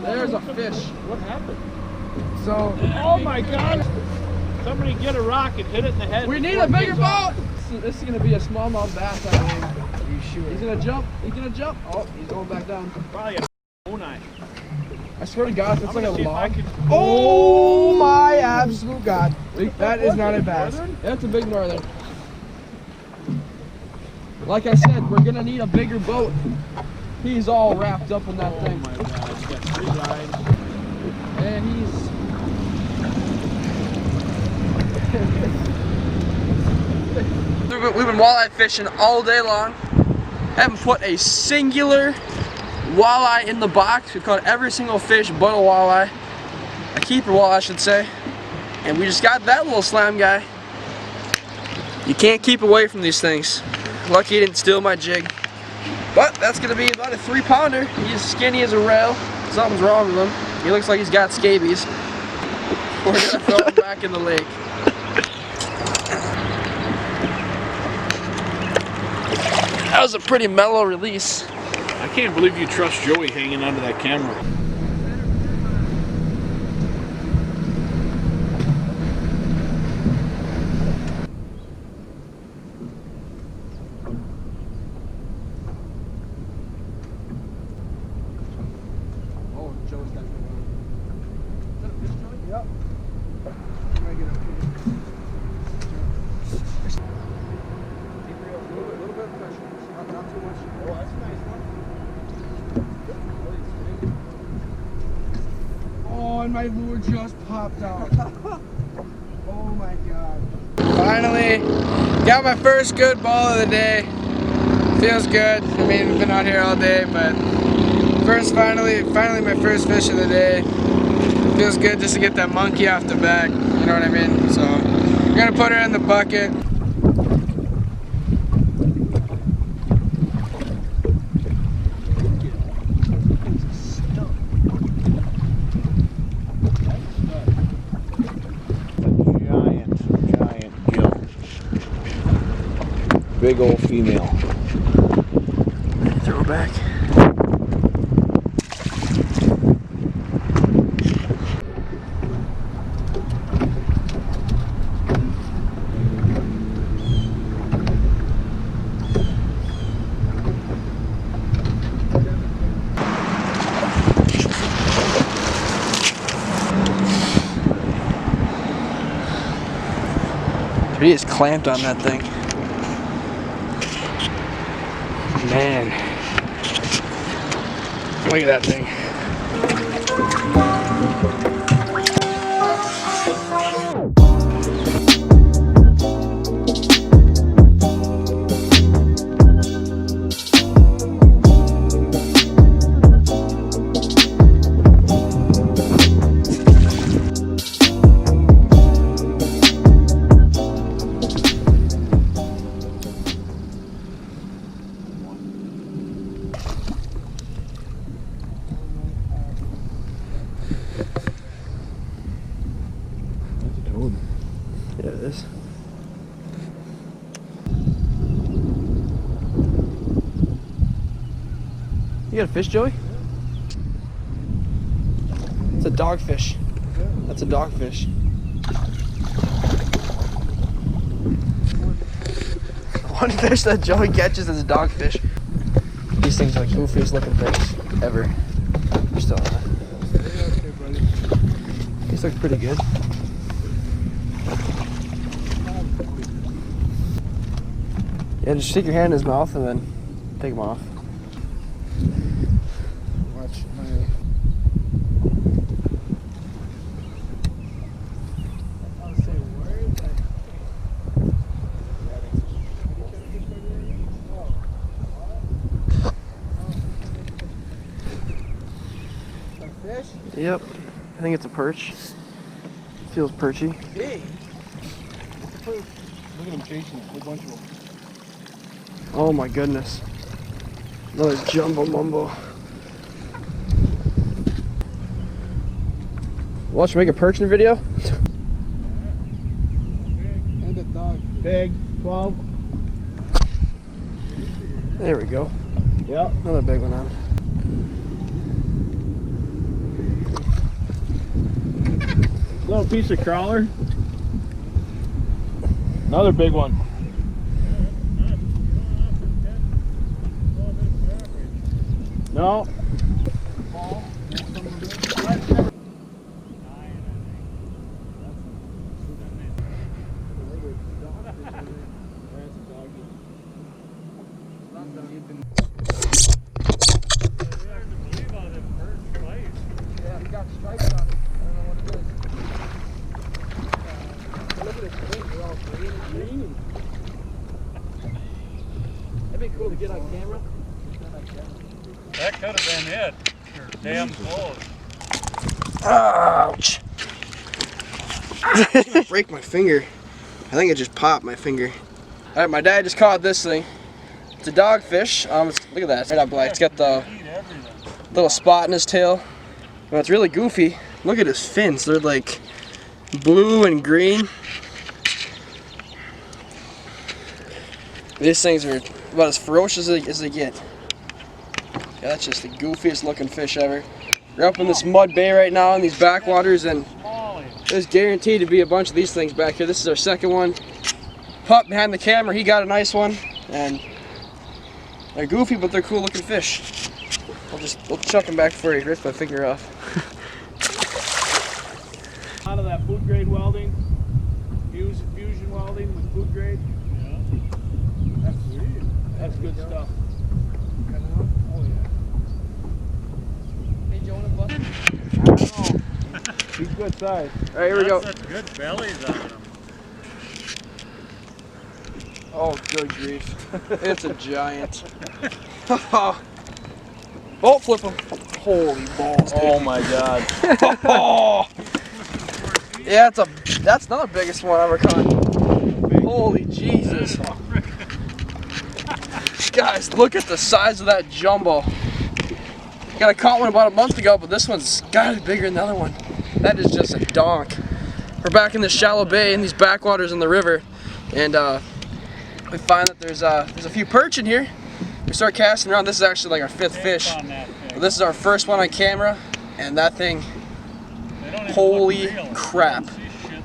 There's a fish. What happened? So, oh my God! Somebody get a rock and hit it in the head. We need a bigger boat! This is gonna be a smallmouth bass, I believe. Are you sure? He's gonna jump. He's gonna jump. Oh, he's going back down. Probably a bone eye. I swear to God, it's like a log. Oh my absolute God. That is not a bass. That's a big northern. Like I said, we're gonna need a bigger boat. He's all wrapped up in that thing. Oh my God, he's got 3 lines. And we've been walleye fishing all day long. Haven't put a singular walleye in the box. We've caught every single fish but a walleye. A keeper walleye, I should say. And we just got that little slam guy. You can't keep away from these things. Lucky he didn't steal my jig. But that's going to be about a 3-pounder. He's skinny as a rail. Something's wrong with him. He looks like he's got scabies. We're going to throw him back in the lake. That was a pretty mellow release. I can't believe you trust Joey hanging onto that camera. Oh, and my lure just popped out. Oh my God. Finally, got my first good ball of the day. Feels good. I mean, we've been out here all day, but finally my first fish of the day. Feels good just to get that monkey off the back. You know what I mean? So, we're gonna put her in the bucket. Big old female. Throw her back. He is clamped on that thing. Man, look at that thing. Yeah, it is. You got a fish, Joey? It's a dogfish. That's a dogfish. one fish that Joey catches is a dogfish. These things are the goofiest looking fish ever. You're still on it. These look pretty good. Yeah, just stick your hand in his mouth and then take him off. Watch my... Fish? Yep. I think it's a perch. Feels perchy. Big. Look at him chasing a whole bunch of them. Oh my goodness. Another jumbo mumbo. Watch me make a perching video? And a dog. Big. 12. There we go. Yep. Another big one on. Little piece of crawler. Another big one. No. That'd be cool to get on camera. That could have been it. You're damn close. Ouch! Break my finger. I think it just popped my finger. Alright, my dad just caught this thing. It's a dogfish. Look at that. It's right up black. It's got the little spot in his tail. Well, it's really goofy. Look at his fins. They're like blue and green. These things are about as ferocious as they get. Yeah, that's just the goofiest looking fish ever. We're up in this mud bay right now in these backwaters, and there's guaranteed to be a bunch of these things back here. This is our second one. Pup behind the camera, he got a nice one, and they're goofy, but they're cool looking fish. We'll chuck them back before he rips my finger off. Out of that food grade welding, fusion welding with food grade. That's good stuff. Oh yeah. Hey, Jonah, bud. I don't know. He's good size. All right, here we go. That's good bellies on him. Oh, good grief. It's a giant. Oh, flip him. Holy balls, dude. Oh my god. Oh. Yeah, that's another biggest one I've ever caught. Holy Jesus. Guys, look at the size of that jumbo. I caught one about a month ago, but this one's gotta be bigger than the other one. That is just a donk. We're back in this shallow bay in these backwaters in the river, and we find that there's a few perch in here. We start casting around. This is actually like our fifth fish. But this is our first one on camera, and that thing, holy crap.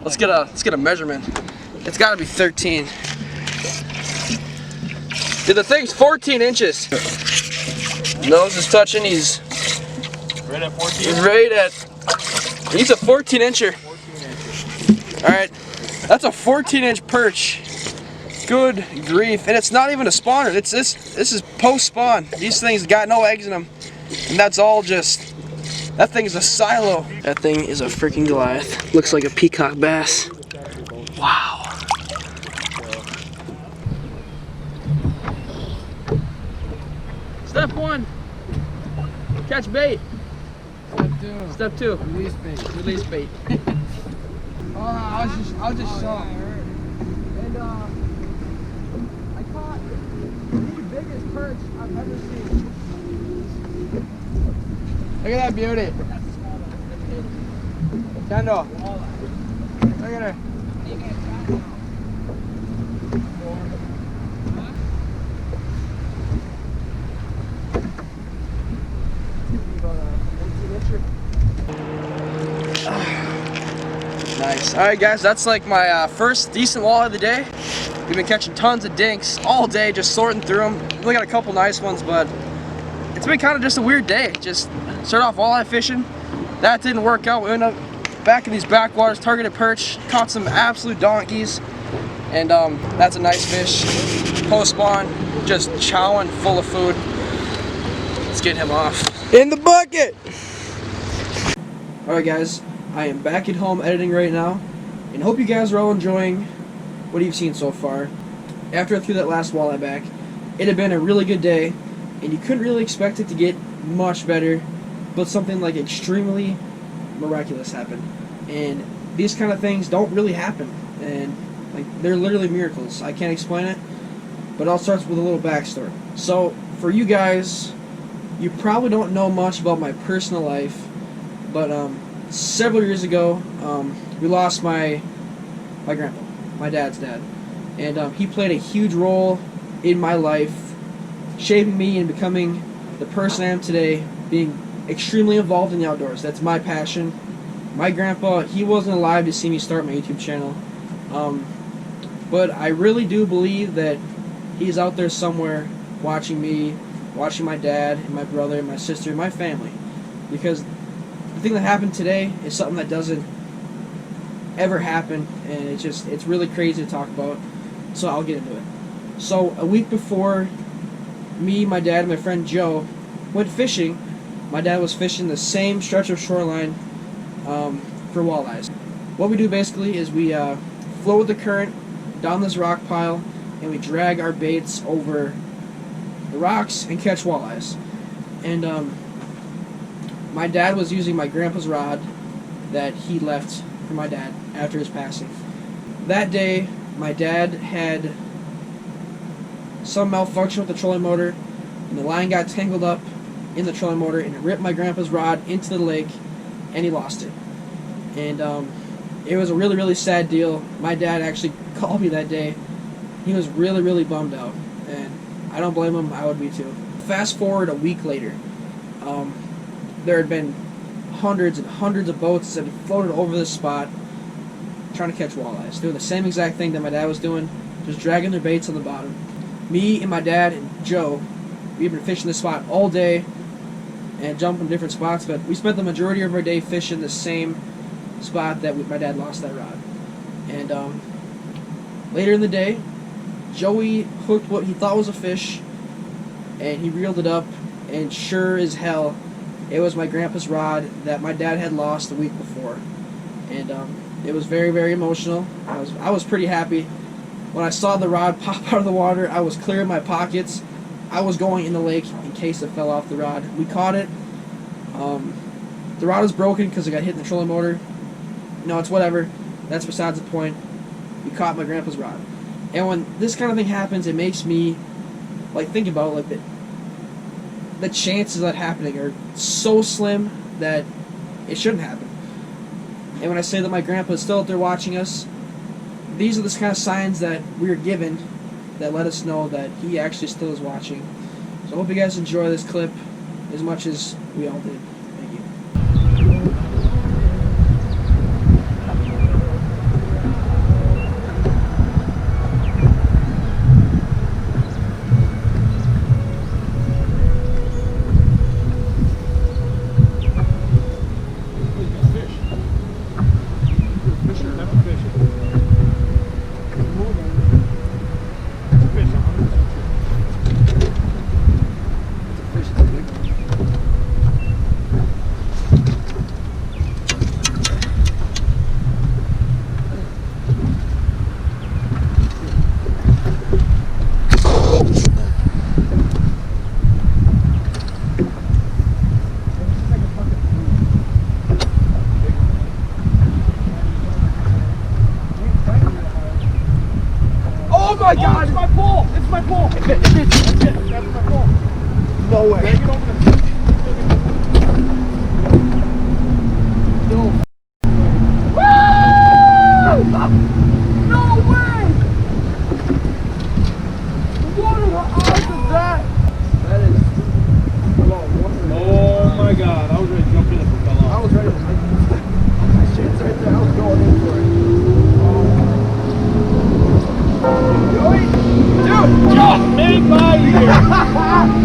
Let's get a measurement. It's gotta be 13. Dude, the thing's 14 inches. Nose is touching. He's Right at 14. he's right at. He's a 14 incher. All right, that's a 14-inch perch. Good grief! And it's not even a spawner. This is post spawn. These things got no eggs in them, and that's all just. That thing is a silo. That thing is a freaking Goliath. Looks like a peacock bass. Wow. Step 1, catch bait. Step 2, Release bait. release bait. I was just shocked. And I caught the biggest perch I've ever seen. Look at that beauty. Kendall. Look at her. Nice. Alright guys, that's like my first decent walleye of the day. We've been catching tons of dinks all day, just sorting through them. We only got a couple nice ones, but it's been kind of just a weird day. Just started off walleye fishing. That didn't work out. We ended up back in these backwaters, targeted perch, caught some absolute donkeys, and that's a nice fish. Post spawn, just chowing, full of food. Let's get him off. In the bucket! Alright guys, I am back at home editing right now, and hope you guys are all enjoying what you've seen so far. After I threw that last walleye back, it had been a really good day, and you couldn't really expect it to get much better, but something like extremely miraculous happened. And these kind of things don't really happen, and like they're literally miracles. I can't explain it, but it all starts with a little backstory. So for you guys, you probably don't know much about my personal life, but several years ago, we lost my grandpa, my dad's dad, and he played a huge role in my life, shaping me and becoming the person I am today, being extremely involved in the outdoors. That's my passion. My grandpa, he wasn't alive to see me start my YouTube channel, but I really do believe that he's out there somewhere watching me, watching my dad and my brother and my sister and my family, because the thing that happened today is something that doesn't ever happen, and it's really crazy to talk about, so I'll get into it. So a week before me, my dad, and my friend Joe went fishing, my dad was fishing the same stretch of shoreline for walleyes. What we do basically is we flow with the current down this rock pile, and we drag our baits over the rocks and catch walleyes. And my dad was using my grandpa's rod that he left for my dad after his passing. That day, my dad had some malfunction with the trolling motor, and the line got tangled up in the trolling motor, and it ripped my grandpa's rod into the lake, and he lost it. And it was a really, really sad deal. My dad actually called me that day. He was really, really bummed out, and I don't blame him. I would be too. Fast forward a week later, there had been hundreds and hundreds of boats that had floated over this spot trying to catch walleyes, doing the same exact thing that my dad was doing, just dragging their baits on the bottom. Me and my dad and Joe, we've been fishing this spot all day and jumping different spots, but we spent the majority of our day fishing the same spot that my dad lost that rod. And later in the day, Joey hooked what he thought was a fish, and he reeled it up, and sure as hell, it was my grandpa's rod that my dad had lost the week before. And it was very, very emotional. I was pretty happy. When I saw the rod pop out of the water, I was clearing my pockets. I was going in the lake in case it fell off the rod. We caught it. The rod is broken because it got hit in the trolling motor. No, it's whatever. That's besides the point. We caught my grandpa's rod. And when this kind of thing happens, it makes me think about the chances of that happening are so slim that it shouldn't happen. And when I say that my grandpa is still out there watching us, these are the kind of signs that we are given that let us know that he actually still is watching. So I hope you guys enjoy this clip as much as we all did. Thank you. Oh my God! It's my pole! It's my pole! That's my pole. No way. Drag it over the... No. Woo! No way! What are the odds of that? That is about one. Oh my God! I was ready to jump in if it fell off. I was ready to my shit's right there. I was going in for it. ain't by here.